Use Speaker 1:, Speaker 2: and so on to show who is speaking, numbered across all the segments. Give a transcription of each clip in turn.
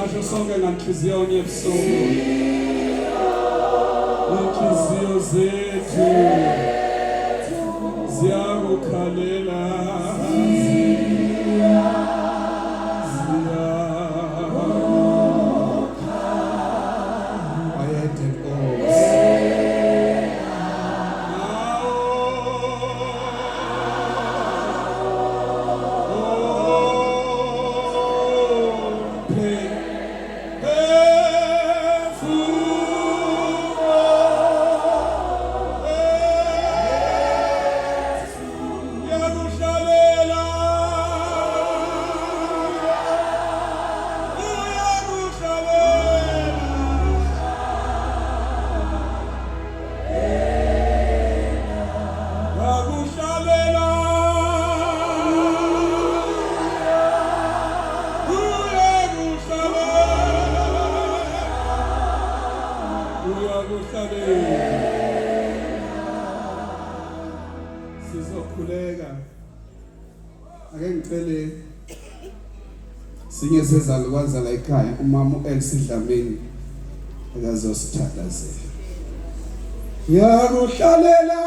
Speaker 1: singasho sonke nganhliziyo ebusuku inhliziyo zethu ziyakukhalela sinye sezalukwazi la ekhaya umama uElsidlamini akazosithandazela yakuhlalela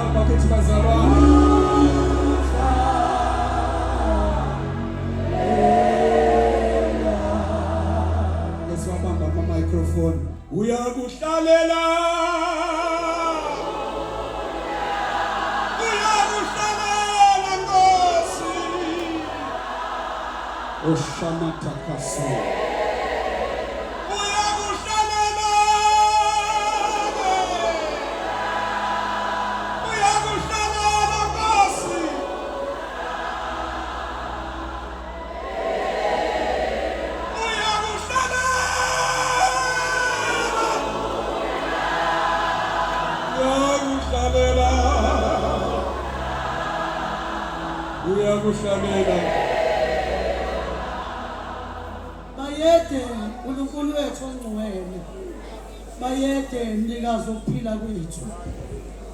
Speaker 1: abakethi bazalwane ngesibamba ama microphone uyakuhlalela Oshamata kaso. Uyakuhlalela. Uyakuhlalela Nkosi. Uyakuhlalela. Uyakuhlalela. Uyakuhlalela.
Speaker 2: Bayede uNkulunkulu wethu ongcwele bayede mnikazi wokuphila kwethu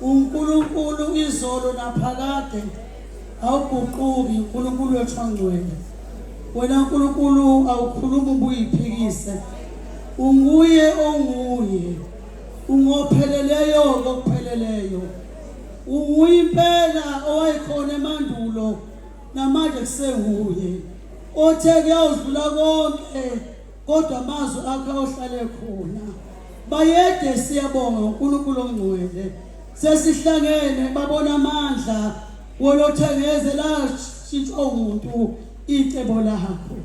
Speaker 2: uNkulunkulu izolo naphakade awuguquki uNkulunkulu wethu ongcwele wena uNkulunkulu awukhuluma ubuyiphikise unguye onguye ungopheleleyo kokupheleleyo unguye impela owayikhona emandulo namanje kusenguye othe kuyawudlula konke kodwa amazwi akhe ohlale khona bayede siyabonga uNkulunkulu ongcwele sesihlangene babona amandla wolothengeze la shintshwa umuntu icebo lakho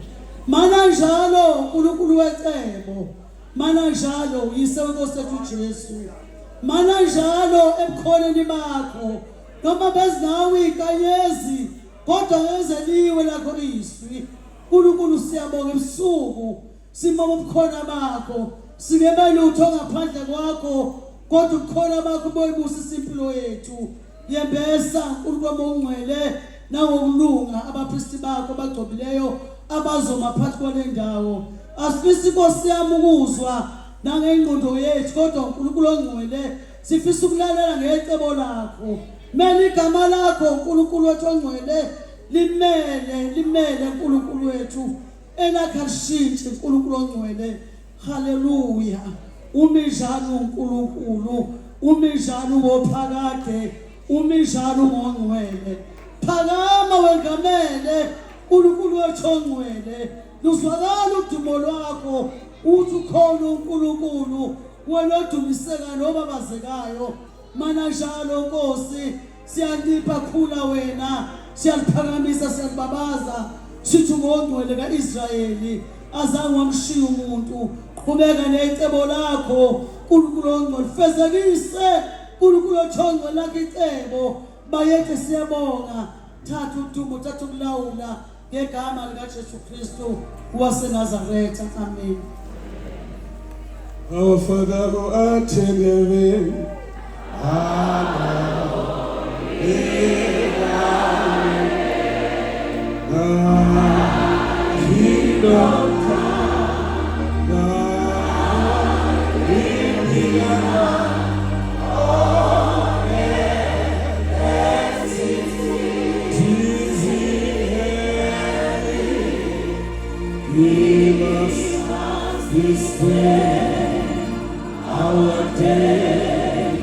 Speaker 2: mana njalo uNkulunkulu wecebo mana njalo yise weNkosi yethu Jesu mana njalo ebukhoneni bakho noma bezinawe inkanyezi kodwa ngezeliwe lakho izwi uNkulunkulu siyabonga ebusuku simama ubukhona bakho singebele utho ngaphandle kwakho kodwa ubukhona bakho boyibusisa impilo yethu yembesa uNkulunkulu ongcwele nangokulunga abapristi bakho bagcobileyo abazoma phakathi kwalendawo asifisi Nkosi yami ukuzwa nangengqondo yethu kodwa uNkulunkulu ongcwele sifisa ukulalela ngecebo lakho mele igama lakho uNkulunkulu wethu ongcwele limele uNkulunkulu wethu enakashintshi uNkulunkulu ongcwele haleluya umijalo uNkulunkulu umijalo wophakade umijalo ongcwele phakama wengamele uNkulunkulu wethu ongcwele luzwakala udumo lwakho uthi khona uNkulunkulu wena odumiseka nobabazekayo mana njalo Nkosi siyalipha khula wena siyaliphakamisa siyalibabaza sithi ngongcwele kaIsrayeli azange wamshiya umuntu qhubeka necebo lakho uNkulunkulu ongcwele fezekise uNkulunkulu othongwe lakho icebo bayethe siyabonga thatha udumo thatha ukulawula ngegama lika Jesu Kristu waseNazaretha amen.
Speaker 1: Our Father who art in heaven, Jesus. our daily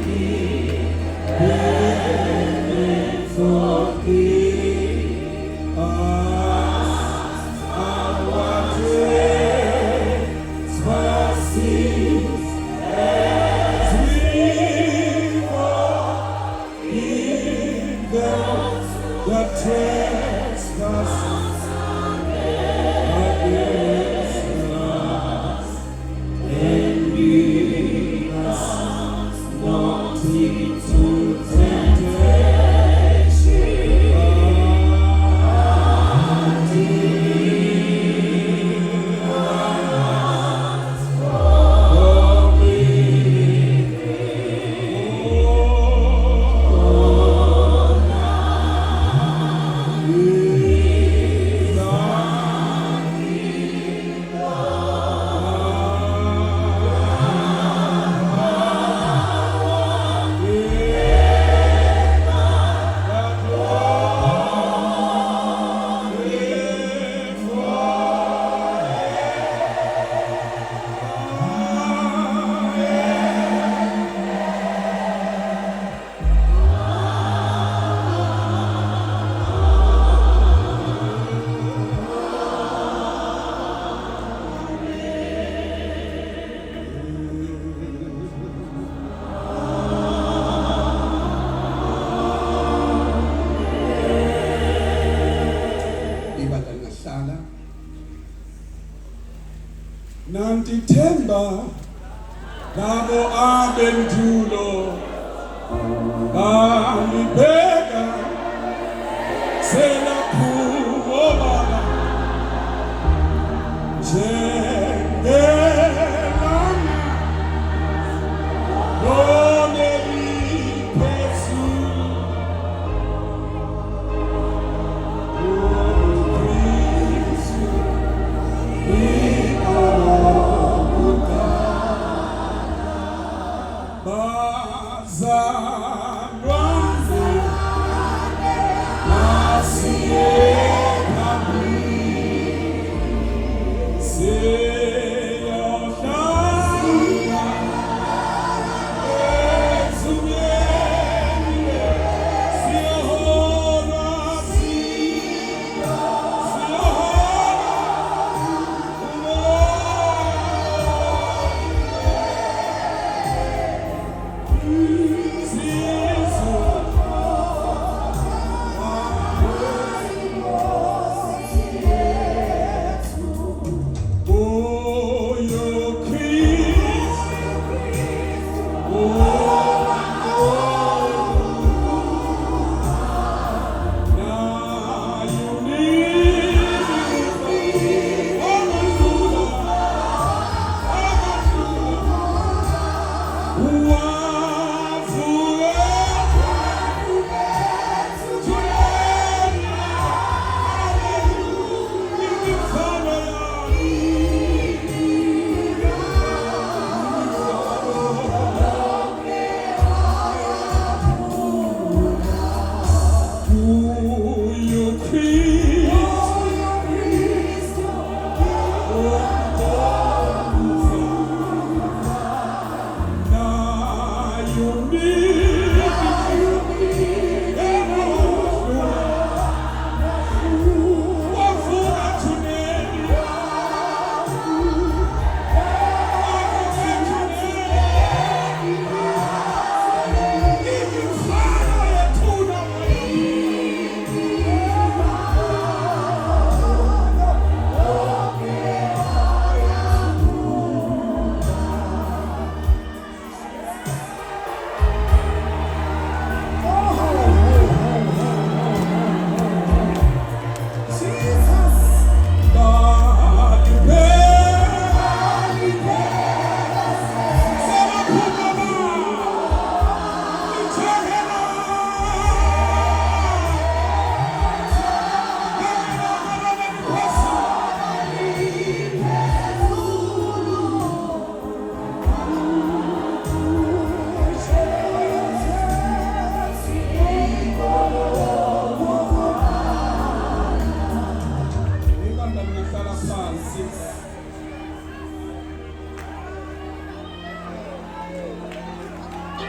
Speaker 1: bread forgive us our trespasses as we forgive them that trespass against us. And lead us not into temptation, but deliver us from nantithemba labo abendulo balibeka selaphumoba njengelanga loneliphezulu uKristu bazalwane masiyekami siyohlala ezulwini siyohola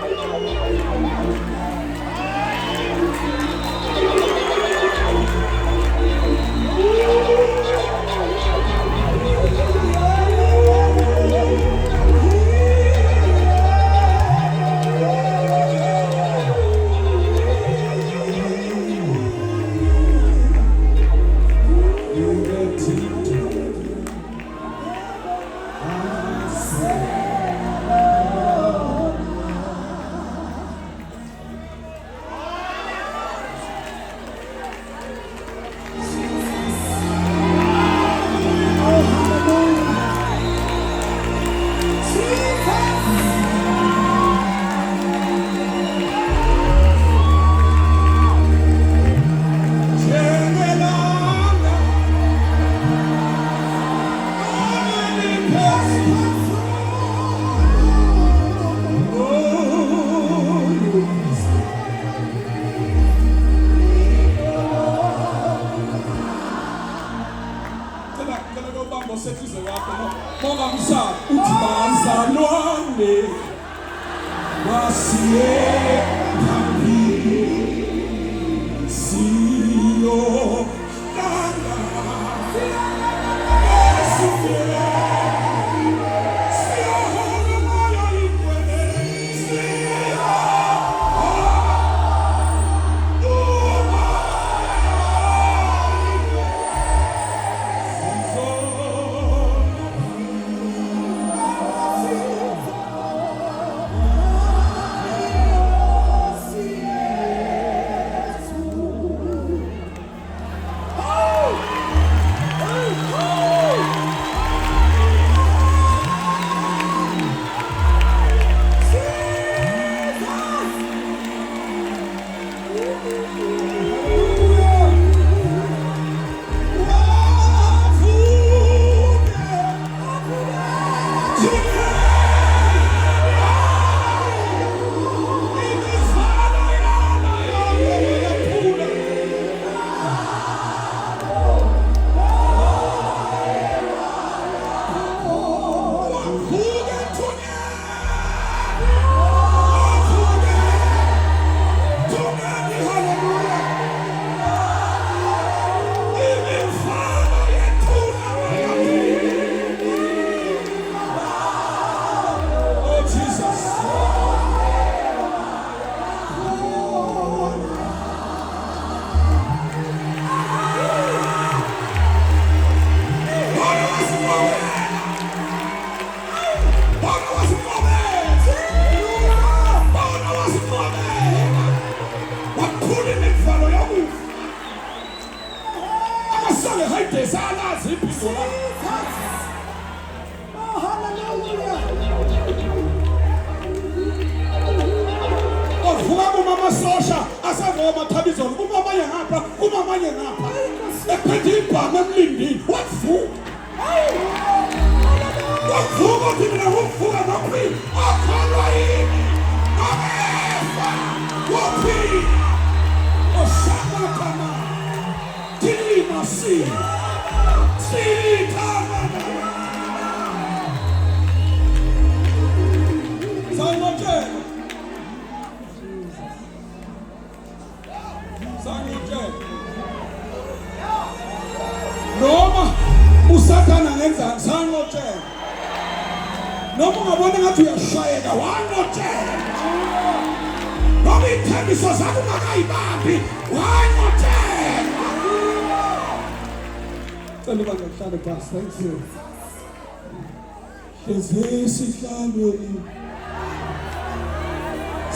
Speaker 1: Thank you.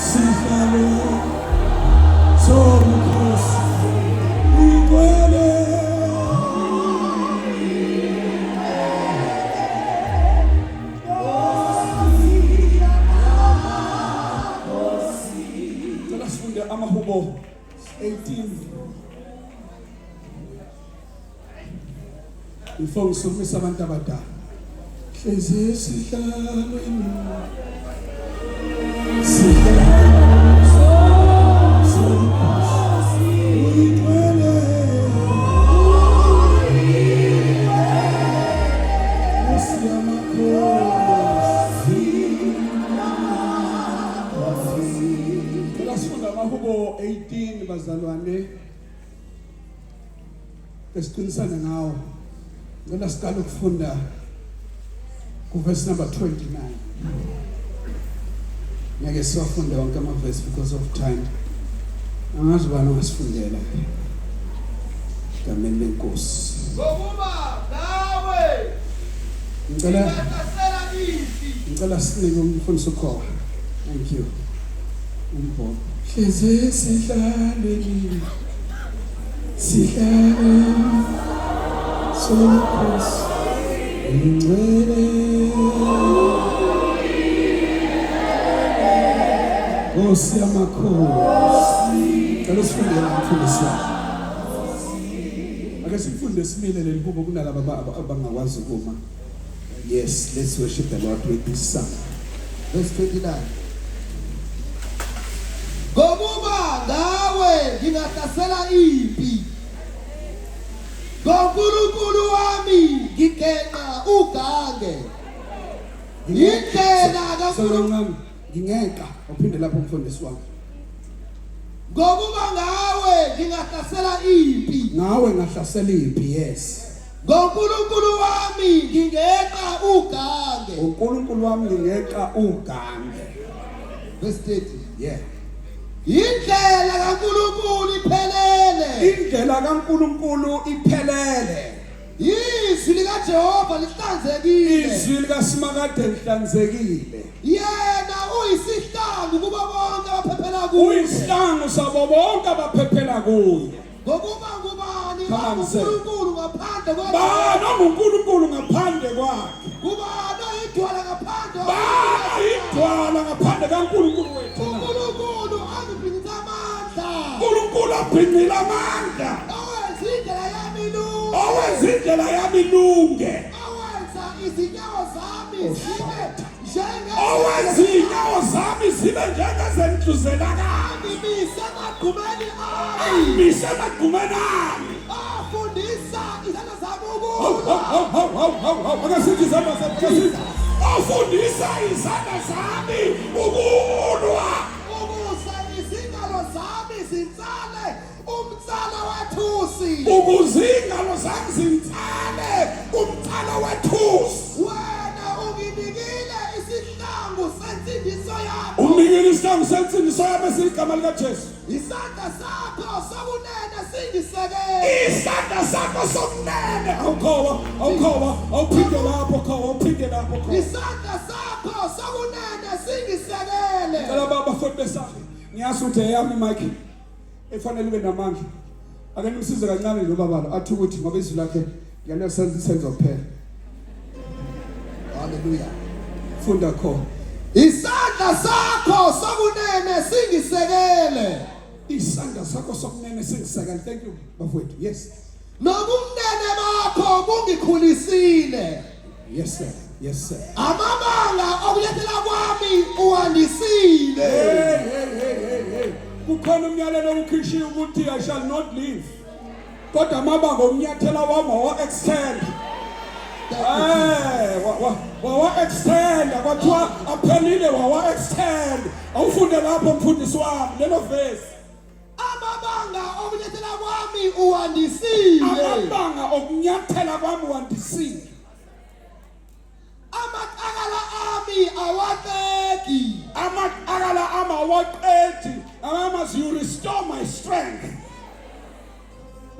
Speaker 1: Sihlalo somkhosi igcwele cela sifunde amahubo 18 before ngisukisa abantu abadala hlezi esihlalweni amahubo 18 bazalwane esiqinisana ngawo ngala siqala ukufunda ku verse number 29 ngeke siwafunde wonke ama verse because of time angazi bani ngasifundela ngamele lenkosi
Speaker 3: ngokuba nawe
Speaker 1: ngicela sinike umfundisi ukho thank you umbho hleze sidlalweni sihlale somkhosi ingcwele Nkosi yamakhosi ngicela sifundele umfundisi ake sifunde simile lelihubo kunalabo abangakwazi ukuma. Yes, let's worship the Lord with this song.
Speaker 3: verse 29 ngokuba nawe ngingahlasela impi ngoNkulunkulu wami ngigenqa ugange indlela kaNkulunkulu
Speaker 1: Ngingeka uphinde lapho umfundisi wami.
Speaker 3: ngokuba ngawe ngingahlasela impi
Speaker 1: Ngawe ngahlasela impi, yes.
Speaker 3: ngoNkulunkulu wami ngingeqa ugange
Speaker 1: uNkulunkulu wami ngingeka ugange.
Speaker 3: verse 30
Speaker 1: Yeah.
Speaker 3: indlela kaNkulunkulu iphelele
Speaker 1: Indlela kaNkulunkulu iphelele.
Speaker 3: izwi likaJehova lihlanzekile
Speaker 1: Izwi likaSimakade lihlanzekile.
Speaker 3: yena uyisihlangu kubo bonke abaphephela kuye
Speaker 1: Uyisihlangu sabo bonke abaphephela kuye.
Speaker 3: ngokuba ngubani
Speaker 1: Come on, say.
Speaker 3: uNkulunkulu ngaphandle kwakhe
Speaker 1: Bani uNkulunkulu ngaphandle kwakhe?
Speaker 3: kubani idwala ngaphandle
Speaker 1: Bani idwala ngaphandle kaNkulunkulu wethu?
Speaker 3: uNkulunkulu azibhinza amandla
Speaker 1: uNkulunkulu abhinqile amandla.
Speaker 3: owenza indlela yami ilunge
Speaker 1: Owenza indlela yami ilunge.
Speaker 3: owenza izinyawo zami zibe
Speaker 1: Owenza inyawo zami zibe njengezenhluzelakani.
Speaker 3: ngimise emagqumeni ami
Speaker 1: Ngimise emagqumeni ami.
Speaker 3: afundisa izandla zami
Speaker 1: Akasithi izandla zami, akasithi. Ofundisa izandla zami ukulwa.
Speaker 3: ukuze izingalo zami zinsale umtsala wethusi
Speaker 1: Ukuzingalo zami zintsale umthalo wethusi.
Speaker 3: wena unginikile isihlangu sensindiso yami
Speaker 1: Unikile isihlangu sensindiso yami esigama likaJesu.
Speaker 3: isandla sakho sokunene singisekele
Speaker 1: Isandla sakho sokunene awukhowa awuphinde lapho
Speaker 3: isandla sakho sokunene singisekele
Speaker 1: Cela baba futhi besakhe ngiyazi ukuthi eyami Mike efanele ube namandla ake nimsize kancane lo baba lo athi ukuthi ngoba izwi lakhe ngiyalesenza isenzo kuphela
Speaker 3: haleluya
Speaker 1: funda kho
Speaker 3: isandla sakho sokunene singisekele
Speaker 1: isandla sakho sokunene singisekela. Thank you bafowethu. Yes,
Speaker 3: nobumnene bakho bungikhulisile
Speaker 1: yes sir, yes sir.
Speaker 3: amabanga okulethela kwami uwandisile
Speaker 1: Hey. Kukhona umyalelo ukhishiye ukuthi I shall not leave. Kodwa amabanga omnyathela wami wa extend. Wa extend kwathiwa aphelile wa extend. Awufunde lapho mfundisi wami lelo verse.
Speaker 3: amabanga okulethela kwami uwandisile
Speaker 1: Amabanga okunyathela kwami wandisile.
Speaker 3: amaqakala ami awaqedi
Speaker 1: Amaqakala amawaqedi. Must you restore my strength.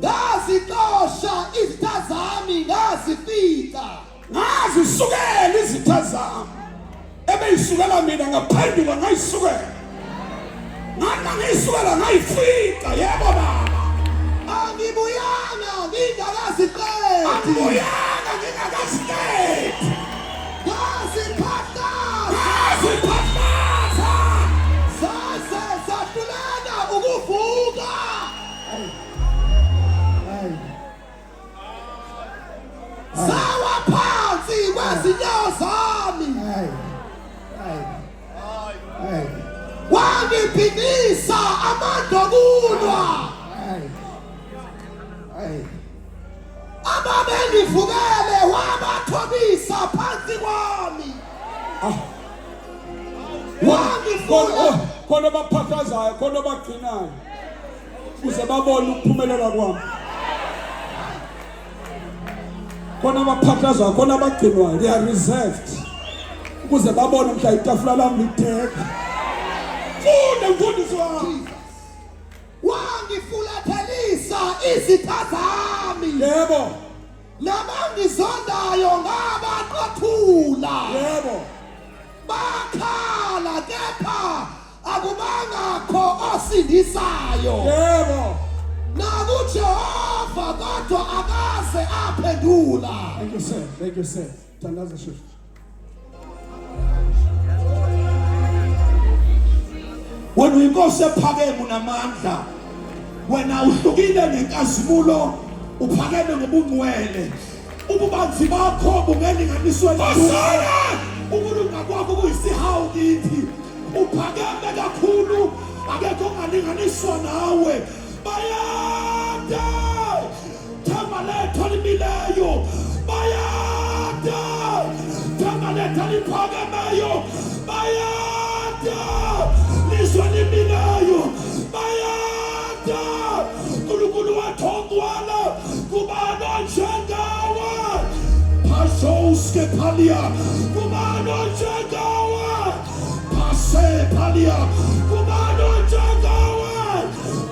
Speaker 3: ngazixosha izitha zami ngazifika
Speaker 1: Ngazisukela izitha zami. Ebeyisukela mina ngaphenduka ngayisukela. Ngayisukela ngayifika yebo baba.
Speaker 3: angibuyanga ngingakaziqedi
Speaker 1: Angibuyanga ngingakaziqedi.
Speaker 3: ngaziphathaza zaze zahluleka ukuvuka zawa phansi kwezinyawo zami wangiphikisa amandla kulwa ababengivukele wabathobisa phansi kwami wangifuna
Speaker 1: khona abaphakazayo khona abagcinayo ukuze babone ukuphumelela kwami khona abaphakazayo khona abagcinwayo they are reserved ukuze babone mhla itafula lami lideka funda mfundisi wami
Speaker 3: wangifulathelisa izitha zami
Speaker 1: yebo
Speaker 3: nabangizondayo ngabaqothula
Speaker 1: yebo
Speaker 3: bakhala kepha akubangakho osindisayo
Speaker 1: yebo
Speaker 3: nakuJehova kodwa akaze aphendula.
Speaker 1: thank you sir thandaza shushu
Speaker 3: wena uyinkosi ephakeme unamandla wena uhlukile nenkazimulo uphakeme ngobungcwele ububanzi bakho bungelinganiswe nokusala ukulunga kwakho kuyisihawu kithi uphakeme kakhulu akekho ongalinganiswa nawe bayada thema lethu limileyo bayada thema lethu liphakemeyo bayada lizwe limileyo bayada uNkulunkulu wathongwala kubani njengawe Pashoske palia kubani njengawe Pase palia kubani njengawe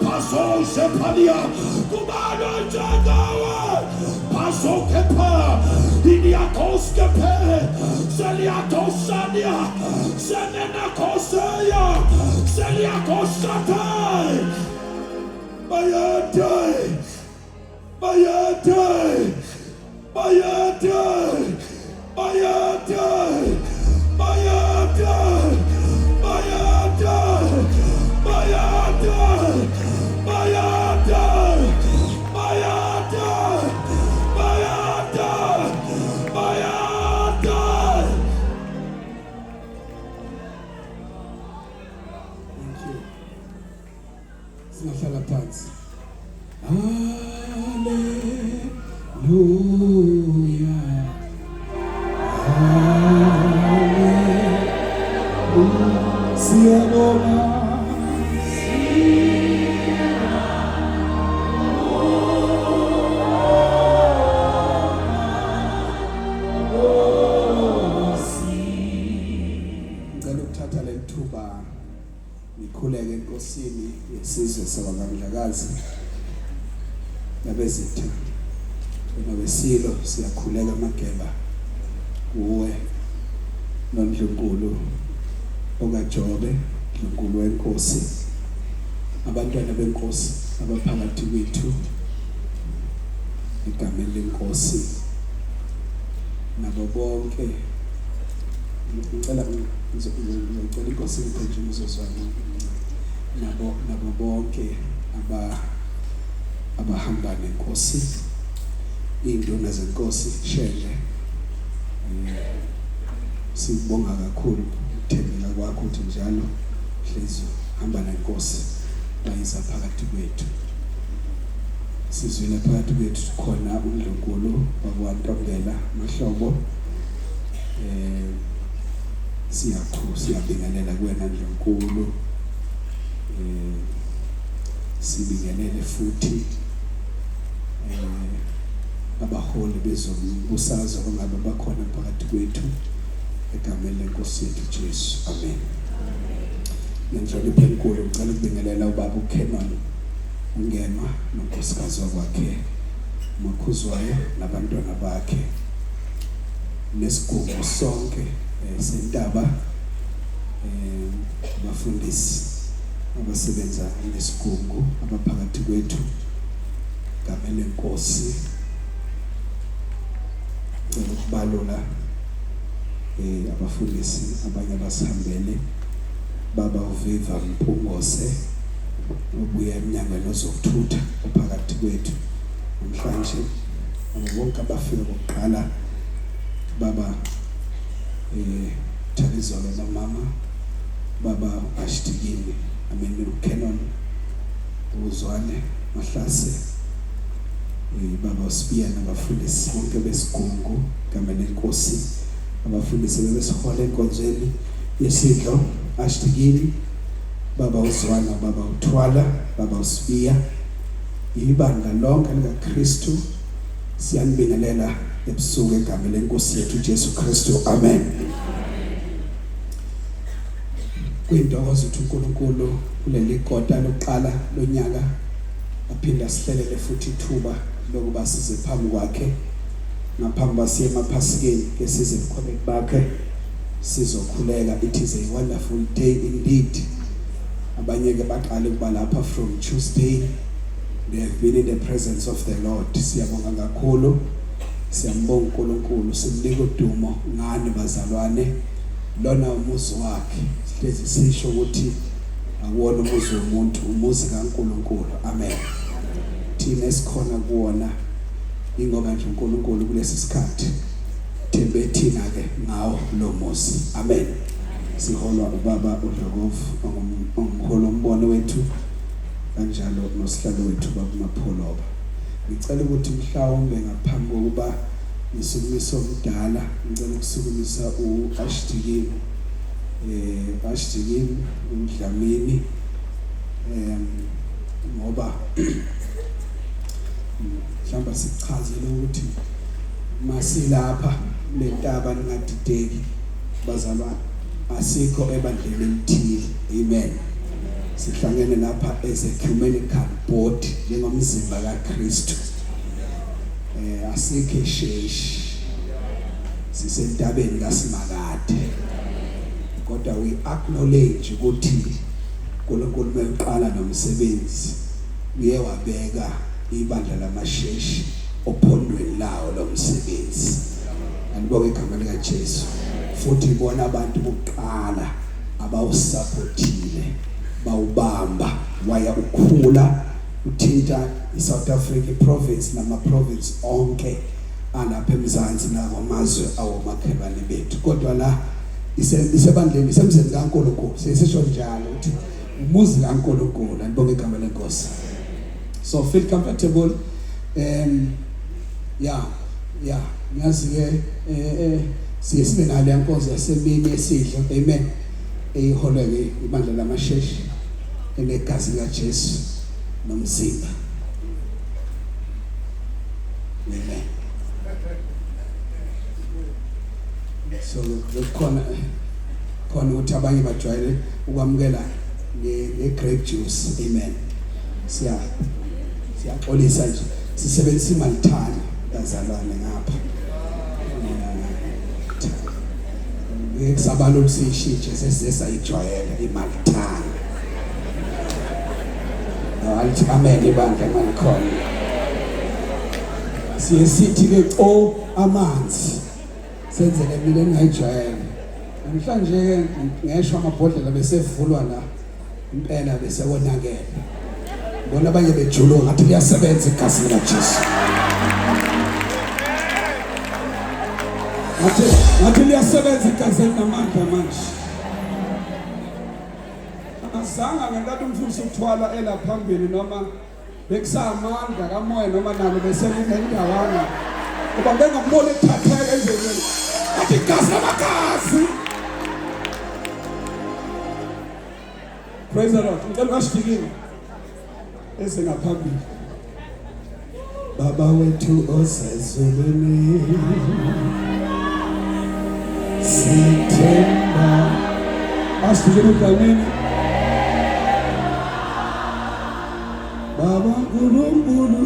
Speaker 3: Pasoshe palia kubani njengawe Pasoke pa iniakoske pe seliatosania senena koseya seliakosate bayade bayade bayade bayade bayade bayade bayade bayade bayade bayade bayade.
Speaker 1: thank you singahlala phansi hallelujah hallelujah siyabonga ngicela ukuthatha le thuba ngikhuleke enkosini yesizwe sabangandlakazi nabezitha nabesilo siyakhuleka amageba kuwe noNdlunkulu okaJobe uNkulunkulu wenkosi abantwana benkosi abaphakathi kwethu igameni lenkosi nabo bonke ngicela inkosi ngiphenje umzuzwana nabo bonke abahamba nenkosi induna zenkosi shele sibonga kakhulu ukuthembeka kwakho ukuthi njalo hlezi hamba nenkosi bayisa phakathi kwethu sizwile phakathi kwethu khona uNdlunkulu wakwaNtongela mahlobo siyabingelela kuwena Ndlunkulu sibingelele futhi abaholi bezombusazwe bangabe bakhona phakathi kwethu egameni lenkosi yethu Jesu amen ngenhlonipho enkulu ngicela ukubingelela ubaba uKenon ungenwa nonkosikazi wakwakhe uMakhuzwayo nabantwana bakhe nesigungu sonke sentaba abafundisi abasebenza nesigungu abaphakathi kwethu egameni lenkosi ngicela ukubalula abafundisi abanye abasihambele baba uViva Mpungose ubuye eminyangweni ozokuthutha ophakathi kwethu namhlanje bonke abafika kokuqala baba Thabizolo nomama baba Ashtikini amen uKenon uzwane Mahlase baba uSibiya nabafundisi bonke besigungu egameni lenkosi abafundisi besihola enkonzweni yesidlo Ashtikini baba uZwana, baba uThwala, baba uSibiya, ibandla lonke likaKristu siyanibingelela ebusuku egameni lenkosi yethu Jesu Kristu. Amen. Kuyintokozo ukuthi uNkulunkulu kuleli kota lokuqala lonyaka aphinda sihlelele futhi ithuba lokuba size phambi kwakhe ngaphambi basiye emaphasikeni ke size ebukhoneni bakhe sizokhuleka. It is a wonderful day indeed. Abanye ke baqale ukuba lapha from Tuesday. They have been in the presence of the Lord. Siyabonga kakhulu, siyambonga uNkulunkulu, simnika udumo ngani bazalwane. Lona umuzi wakhe, sihlezi sisho ukuthi akuwona umuzi womuntu, umuzi kaNkulunkulu. Amen. Thina esikhona kuwona ingoba nje uNkulunkulu kulesi sikhathi thembe thina ke ngawo lo muzi. Amen. Siholwa ubaba uDlokovu ongumholo ombono wethu kanjalo nosihlalo wethu bakuMapholoba. Ngicela ukuthi mhlawumbe ngaphambi kokuba ngisukumise omdala ngicela ukusukumisa uAshtikini Ashtikini uMdlamini ngoba mhlawumbe sichazele ukuthi masilapha lentaba ningadideki bazalwane, asikho ebandleni elithile. Amen. Sihlangene lapha as a ecumenical body njengomzimba kaKristu. Asikho isheshi sisentabeni kaSimakade, kodwa we acknowledge ukuthi uNkulunkulu meqala nomsebenzi uye wabeka ibandla lamasheshi ophondweni lawo lomsebenzi. Andibonge igama lika Jesu. Futhi bona abantu bokuqala abawusupportile bawubamba waya ukhula uthinta iSouth Africa province nama province onke alapha eMzansi nakwamazwe awomakhelwane bethu. Kodwa la isebandleni isemzini kaNkulunkulu sesisho njalo ukuthi umuzi kaNkulunkulu. Andibonge igama lenkosi. So feel comfortable. Ngiyazi ke sibe nale yankosi yasemini esidlo. Amen. Eyiholwe ibandla lamasheshi enegazi likaJesu nomzimba. Amen. So khona ukuthi abanye bajwayele ukwamukela ngegrape juice. Amen. Siyaxolisa nje sisebenzisa imalithana bazalwane ngapha. Ngisabalo kusishintshe sesayijwayela imalithana. Alithi amen ibandla malikhona. Siyesithi ke amanzi senzele mina engayijwayela. Namhlanje ngesho amabhodlela besevulwa la impela bese wonakele. Bona abanye bejulo ngathi liyasebenza igazi likaJesu. Ngathi liyasebenza igazi linamandla manje. Azanga ngenkathi umfundisi uThwala elaphambili noma bekusamandla kamoya noma nalo beselinendawana. Kuba bengamona ekuthatheka endleleni. Ngathi igazi lamagazi. Praise the Lord. Ngicela uAshtikini esengaphambili. Baba wethu osezulwini sithemba. Ashtikini uDlamini. Baba uNkulunkulu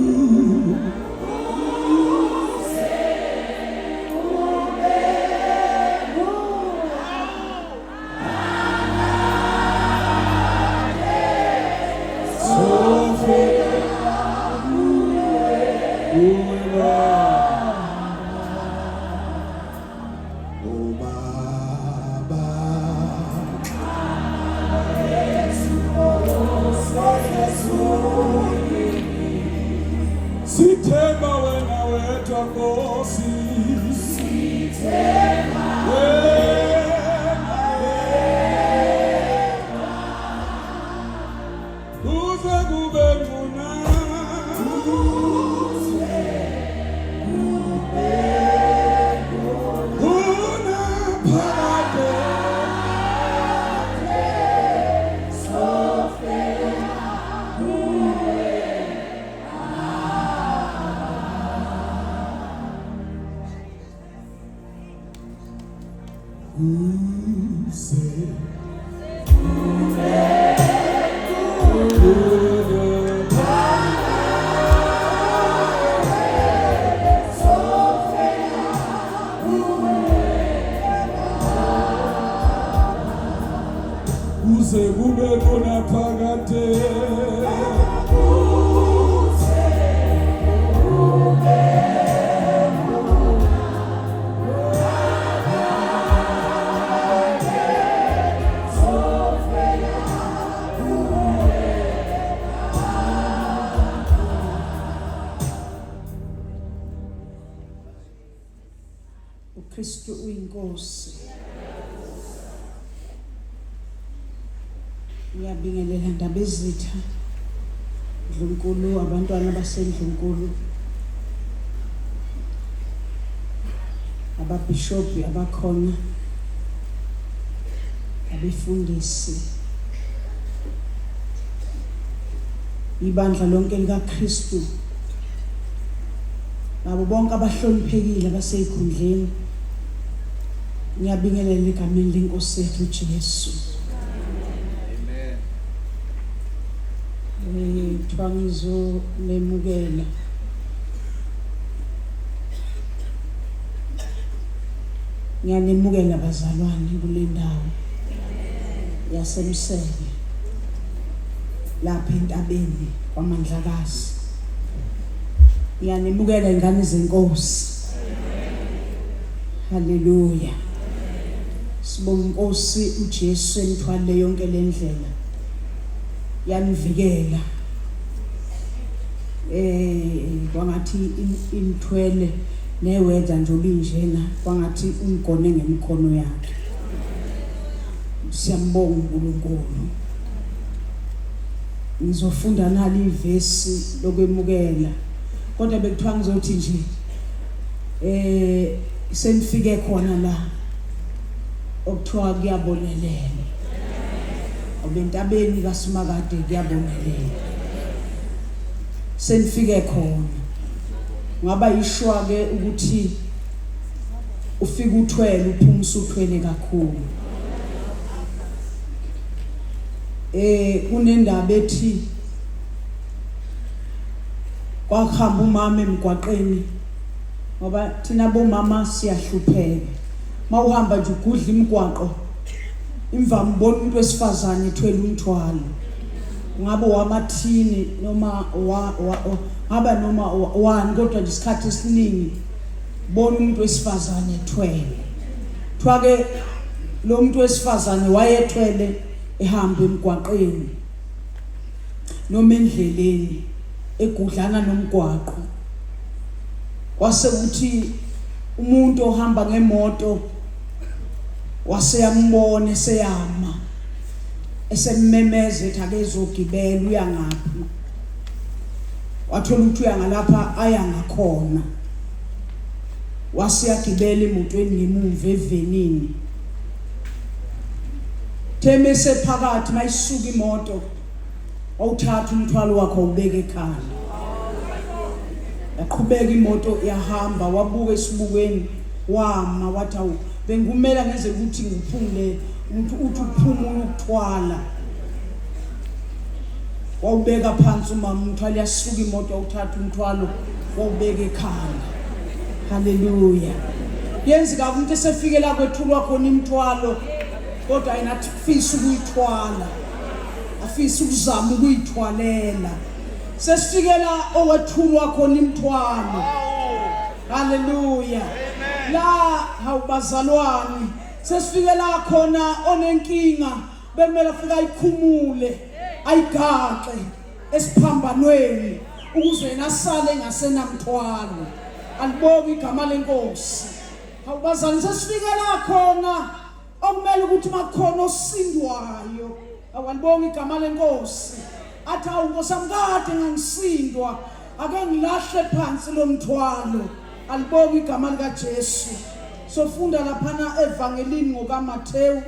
Speaker 1: sithemba wena wedwa Nkosi. Sithemba kuze kube phakade kube khona phakade
Speaker 2: uKristu uyinkosi. Ngiyabingelela ndaba ezitha Ndlunkulu, abantwana baseNdlunkulu, ababhishobhi abakhona, abefundisi, ibandla lonke likaKristu, abo bonke abahloniphekile abaseyikhundleni. Ngiyabingelela egameni lenkosi yethu uJesu. Twangizo lemukela ngiyanemukela bazalwane kule ndawo yasemsebe lapha entabeni kwaMandlakazi. Ngiyanemukela ingane zenkosi. Haleluya. Sibonga inkosi uJesu emthwale yonke lendlela. Yanivikela kwangathi imthwele newedza nje obinjena, kwangathi ungone ngemkhono yakhe. Siyambonga uNkulunkulu. Ngizofunda nali ivesi lokwemukela, kodwa bekuthiwa ngizothi nje senifike khona la okuthiwa kuyabonelela. Obentabeni kaSimakade kuyabonelela. Senifike khona. Ngaba yishwa ke ukuthi ufike uthwele uphuma usuthwele kakhulu. Kunendaba ethi kwakhamba umama emgwaqeni, ngoba thina bomama siyahlupheka. Mawuhamba nje ugudla imigwaqo, imvama ubona umuntu wesifazane ethwele umthwalo. Ngabe wamathini noma ngaba noma wani, kodwa nje isikhathi esiningi bona umuntu wesifazane ethwele. Kuthiwa ke lo muntu wesifazane wayethwele ehamba emgwaqeni noma endleleni egudlana nomgwaqo. Kwase ukuthi umuntu ohamba ngemoto waseyambona eseyama, esemmemeza ethi ake ezogibela, uya ngaphi. Wathola ukuthi uya ngalapha aya ngakhona. Wasiyagibela emotweni ngemuva evenini. Theme sephakathi mayisuka imoto, awuthatha umthwalo wakho ubeke ekhaya. Yaqhubeka imoto yahamba, wabuka esibukweni, wama wathi awu bengumela ngeze ukuthi ngiphumule uthi uphumula ukuthwala. Wawubeka phansi umama umthwalo, yasuka imoto awuthatha umthwalo wawubeka ekhaya. Haleluya. Yenzeka umuntu esefike la kwethulwa khona imthwalo, kodwa ayinathi fisa ukuyithwala, afisa ukuzama ukuyithwalela. Sesifike la owethulwa khona imthwalo. Haleluya. La hawubazalwane, sesifike la khona onenkinga bekumele afike ayikhumule, ayigaxe esiphambanweni ukuze yena asale ngasenamthwalo. Alibonge igama lenkosi. Hawubazalwane, sesifike la khona okumele ukuthi makhona osindwayo. Awalibonge igama lenkosi. Athi awunkosi amkade ngangisindwa, ake ngilahle phansi lo mthwalo. Alibonge igama likaJesu. Sofunda laphana evangelini ngokaMathewu,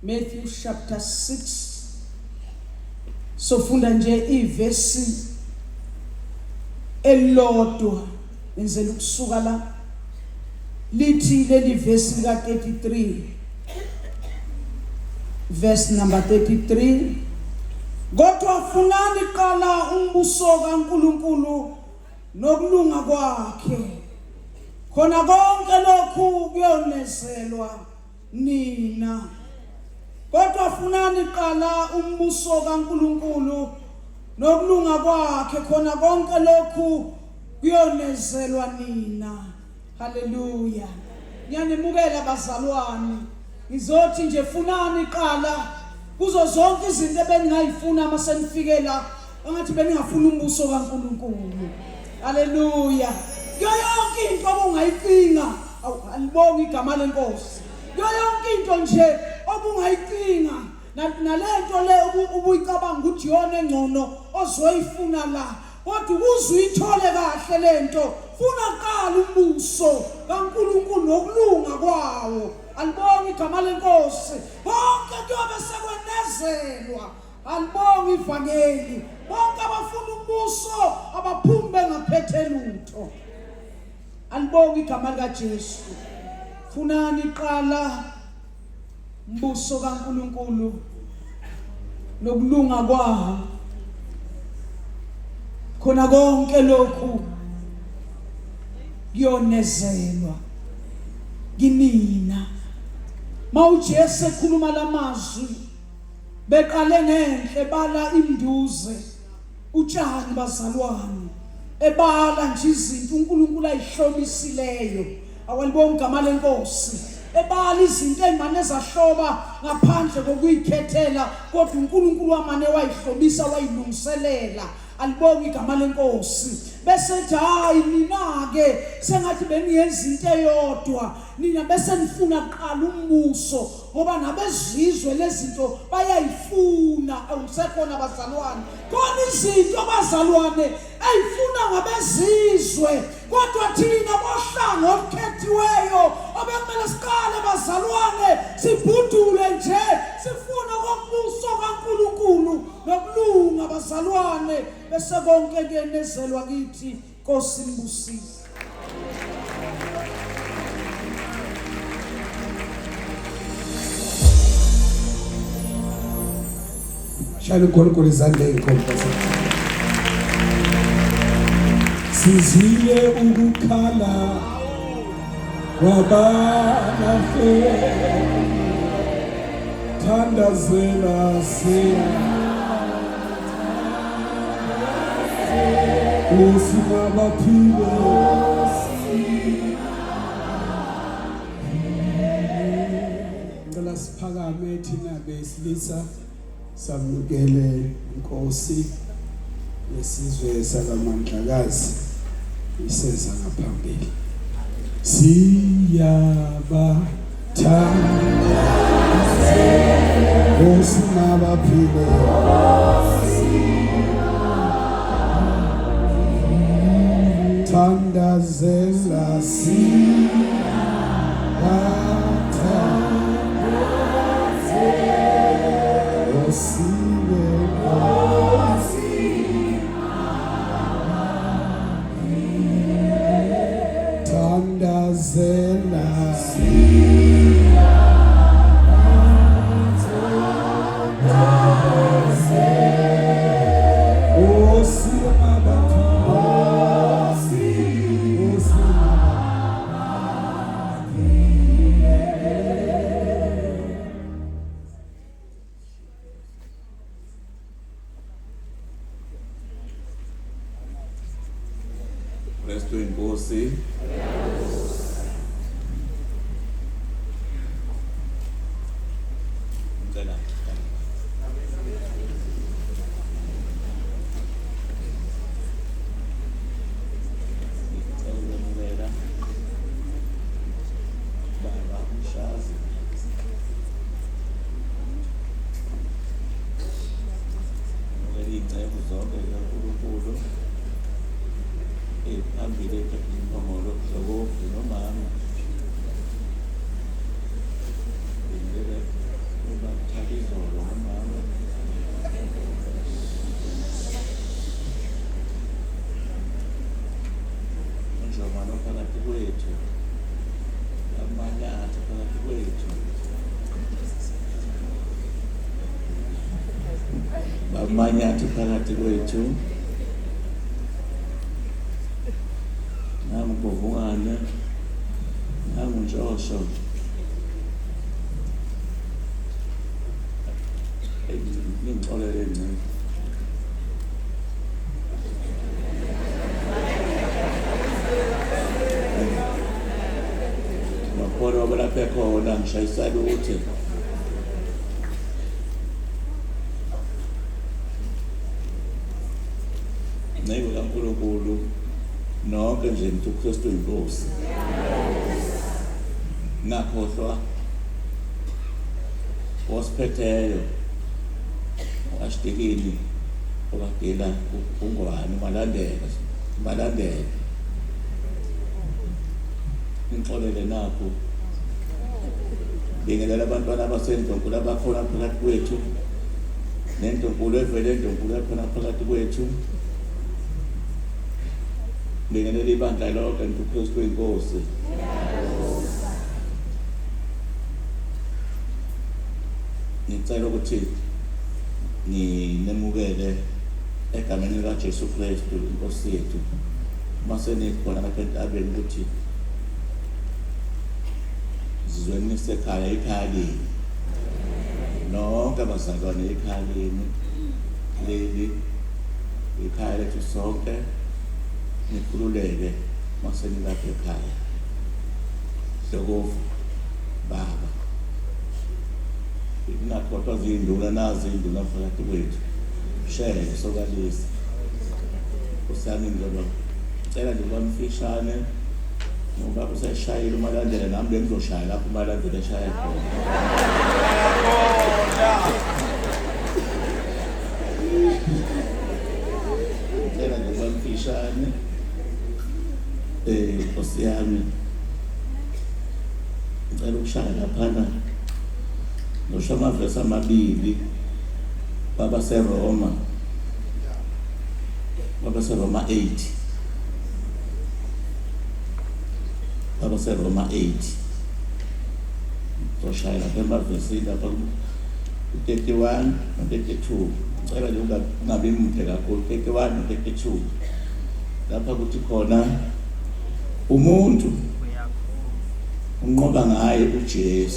Speaker 2: Matthew chapter 6. Sofunda nje ivesi elilodwa ngizela ukusuka la. Lithi leli vesi lika 33, verse number 33. Kodwa funani qala umbuso kaNkulunkulu nokulunga kwakhe, khona konke lokhu kuyonezelwa nina. kodwa funani qala umbuso kaNkuluNkulu nokulunga kwakhe, khona konke lokhu kuyonezelwa nina. Haleluya. Ngiyanimukela bazalwane, ngizothi nje funani qala kuzo zonke izinto ebengayifuna mase nifikela engathi beningafuna umbuso kaNkuluNkulu. Haleluya. Yonke into obungayicinga, alibonga igama leNkosi. Yonke into nje obungayicinga nalento le ubuyicabanga ukuthi yona engcono ozoyifuna la, kodwa ukuze uyithole kahle lento funa qala umbuso kaNkuluNkulu nokulunga kwawo. Alibonga igama leNkosi. Bonke kuyobe sekwenezelwa. Alibonga ivangeli. Bonke abafuna umbuso abaphumi bengaphethe lutho. Alibonga igama likaJesu. Funani qala umbuso kaNkuluNkulu nokulunga kwawo, khona konke lokhu kuyonezelwa kinina. MawuJesu ekhuluma lamazwi beqale ngenhle bala induze utshani bazalwane, ebala nje izinto uNkulunkulu ayihlobisileyo. Awalibonga igama leNkosi. Ebala izinto ezimane zahloba ngaphandle kokuyikhethela, kodwa uNkulunkulu wamane wayihlobisa wayilungiselela. Alibonga igama leNkosi. Bese hayi nina ke sengathi beniyenza into eyodwa, nina bese nifuna qala umbuso ngoba nabezizwe lezinto bayayifuna. Awusekhona bazalwane, khona izinto bazalwane ayifuna ngabezizwe, kodwa thina bohlanga olukhethiweyo obekumele siqale bazalwane sibhudule nje sifuna kombuso kaNkuluNkulu nokulunga bazalwane, bese konke kuyenezelwa kithi. Nkosi mbusise.
Speaker 1: Shali uNkulunkulu izandla ey'nkomba. Sizile ukukhala kwabanafe, thandazela siya usima baphile. Ngicela siphakame thina besilisa samukele iNkosi lesizwe sakaMandlakazi iseza ngaphambili. Siyabathanda usima baphile, thandazela
Speaker 4: Presto Inkosi. Manyathi phakathi kwethu nangubovungane nanguNtshosho ngixolele ncane. Ngaphola lapha khona ngishayisana ukuthi Naibu kaNkulunkulu nonke nje ngithi uKristu inkosi. Ngakhohlwa wasiphetheyo washitikini okadela ungwani malandela ngixolele nakho bingelela abantwana abasendonkulu abakhona phakathi kwethu nendonkulu evele endonkulu yakhona phakathi kwethu bingelela ibandla lonke uKristu inkosi. Ngicela ukuthi nginemukele egameni likaJesu Kristu inkosi yethu mase nikhona lapha entabeni ukuthi sizweni nisekhaya ekhaya nonke abazalwane ekhaya leli ekhaya lethu sonke nikhululeke mase nilapha ekhaya Hlokovu baba ingakhohlwa zinduna nazi induna phakathi kwethu share sokalisa usami ngizoba cela nje bamfishane ngoba useshayile umalandela nami bengizoshaya lapho umalandela eshaya khona cela nje bamfishane Nkosi yami ngicela ukushaya laphana nosho amavesi amabili baba seRoma 8 baba seRoma 8 zoshaya lapha emavesi lapha 31 no 32 ngicela nje ungabi mthe kakhulu 31 no 32 lapha kuthi khona umuntu unqoba ngaye uJesu